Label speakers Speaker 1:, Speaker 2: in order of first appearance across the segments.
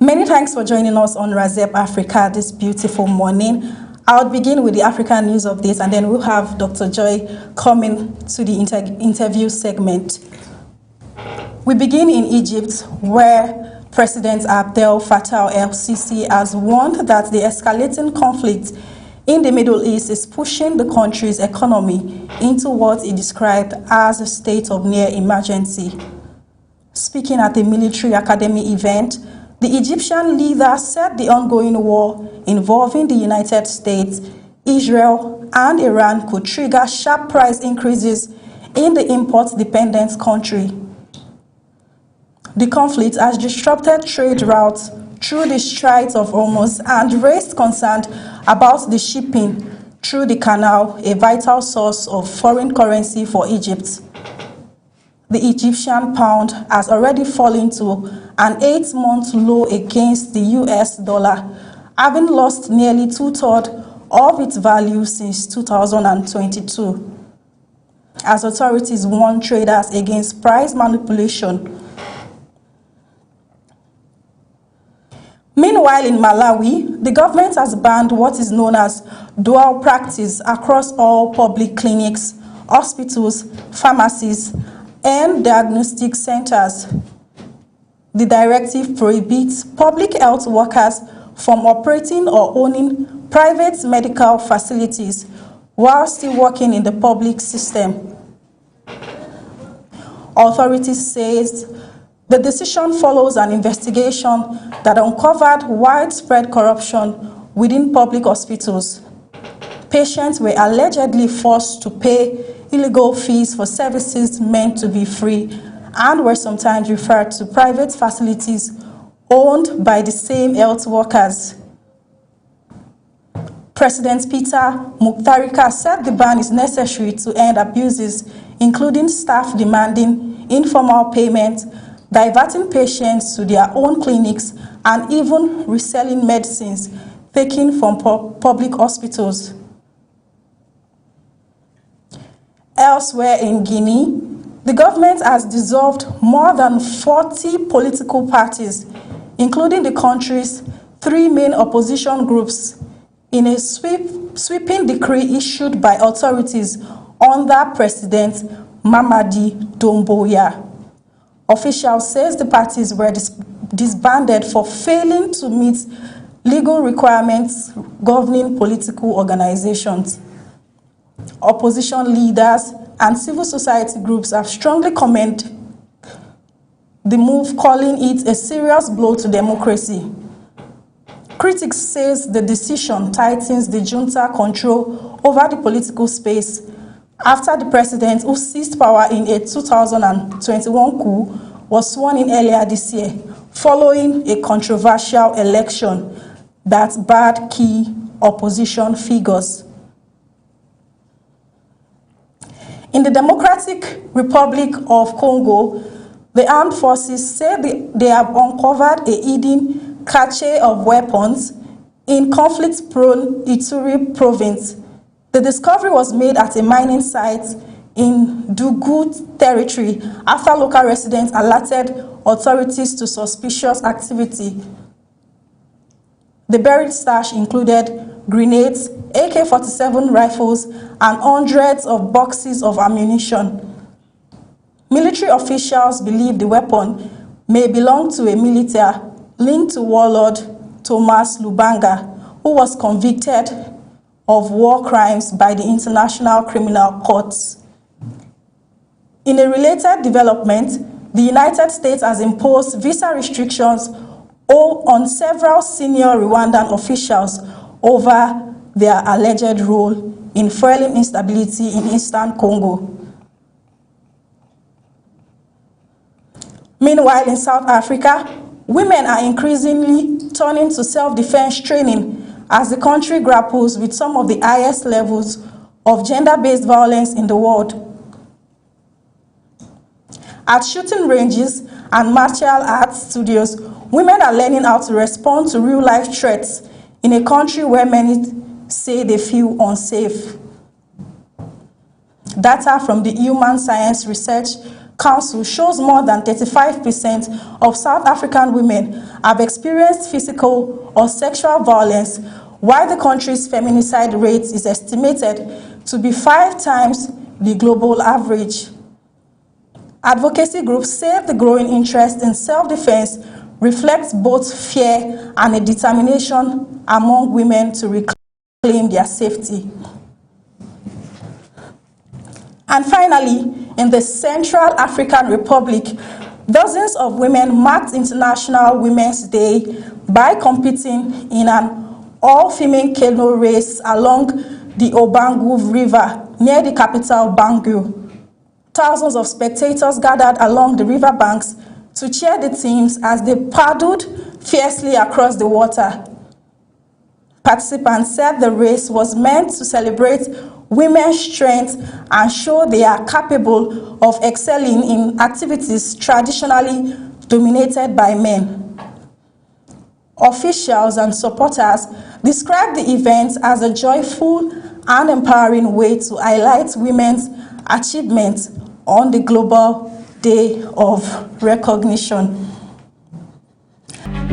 Speaker 1: Many thanks for joining us on Razep Africa this beautiful morning. I'll begin with the African news updates, and then we'll have Dr. Joy coming to the interview segment. We begin in Egypt, where President Abdel Fattah el-Sisi has warned that the escalating conflict in the Middle East is pushing the country's economy into what he described as a state of near emergency. Speaking at a military academy event, the Egyptian leader said the ongoing war involving the United States, Israel, and Iran could trigger sharp price increases in the import-dependent country. The conflict has disrupted trade routes through the Strait of Hormuz and raised concerns about the shipping through the canal, a vital source of foreign currency for Egypt. The Egyptian pound has already fallen to an 8-month low against the US dollar, having lost nearly 2/3 of its value since 2022, as authorities warn traders against price manipulation. Meanwhile, in Malawi, the government has banned what is known as dual practice across all public clinics, hospitals, pharmacies, and diagnostic centers. The directive prohibits public health workers from operating or owning private medical facilities while still working in the public system. Authorities say the decision follows an investigation that uncovered widespread corruption within public hospitals. Patients were allegedly forced to pay illegal fees for services meant to be free and were sometimes referred to private facilities owned by the same health workers. President Peter Mutharika said the ban is necessary to end abuses, including staff demanding informal payment, diverting patients to their own clinics, and even reselling medicines taken from public hospitals. Elsewhere in Guinea, the government has dissolved more than 40 political parties, including the country's 3 main opposition groups, in a sweeping decree issued by authorities under President Mamadi Doumbouya. Officials say the parties were disbanded for failing to meet legal requirements governing political organizations. Opposition leaders and civil society groups have strongly commended the move, calling it a serious blow to democracy. Critics say the decision tightens the junta control over the political space after the president, who seized power in a 2021 coup, was sworn in earlier this year, following a controversial election that barred key opposition figures. In the Democratic Republic of Congo, the armed forces say they have uncovered a hidden cache of weapons in conflict-prone Ituri province. The discovery was made at a mining site in Dugu territory after local residents alerted authorities to suspicious activity. The buried stash included grenades, AK-47 rifles, and hundreds of boxes of ammunition. Military officials believe the weapon may belong to a militaire linked to warlord Thomas Lubanga, who was convicted of war crimes by the International Criminal Court. In a related development, the United States has imposed visa restrictions on several senior Rwandan officials over their alleged role in fueling instability in eastern Congo. Meanwhile, in South Africa, women are increasingly turning to self-defense training as the country grapples with some of the highest levels of gender-based violence in the world. At shooting ranges and martial arts studios, women are learning how to respond to real-life threats in a country where many say they feel unsafe. Data from the Human Science Research Council shows more than 35% of South African women have experienced physical or sexual violence, while the country's feminicide rate is estimated to be 5 times the global average. Advocacy groups say the growing interest in self-defense reflects both fear and a determination among women to reclaim their safety. And finally, in the Central African Republic, dozens of women marked International Women's Day by competing in an all-female canoe race along the Obangu River near the capital, Bangui. Thousands of spectators gathered along the riverbanks to cheer the teams as they paddled fiercely across the water. Participants said the race was meant to celebrate women's strength and show they are capable of excelling in activities traditionally dominated by men. Officials and supporters described the event as a joyful and empowering way to highlight women's achievements on the Global Day of Recognition.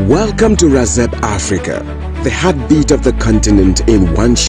Speaker 2: Welcome to Razep Africa, the heartbeat of the continent in one